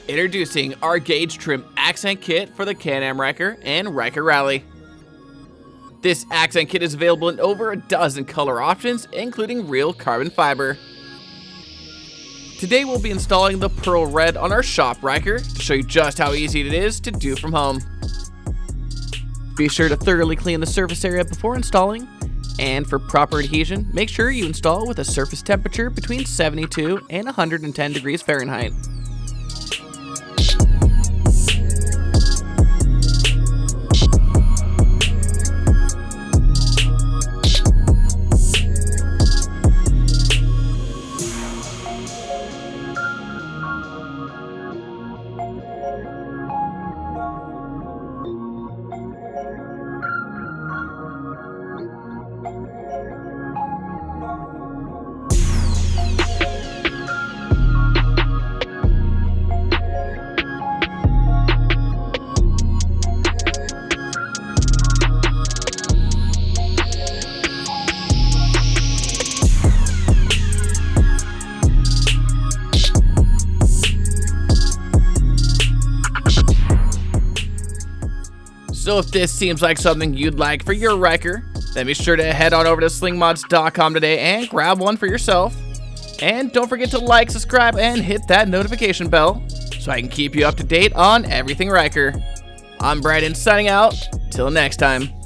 Introducing our gauge trim accent kit for the Can-Am Ryker and Ryker Rally. This accent kit is available in over a dozen color options, including real carbon fiber. Today we'll be installing the Pearl Red on our shop Ryker to show you just how easy it is to do from home. Be sure to thoroughly clean the surface area before installing, and for proper adhesion, make sure you install with a surface temperature between 72 and 110 degrees Fahrenheit. So if this seems like something you'd like for your Ryker, then be sure to head on over to slingmods.com today and grab one for yourself. And don't forget to like, subscribe, and hit that notification bell so I can keep you up to date on everything Ryker. I'm Brandon signing out. Till next time.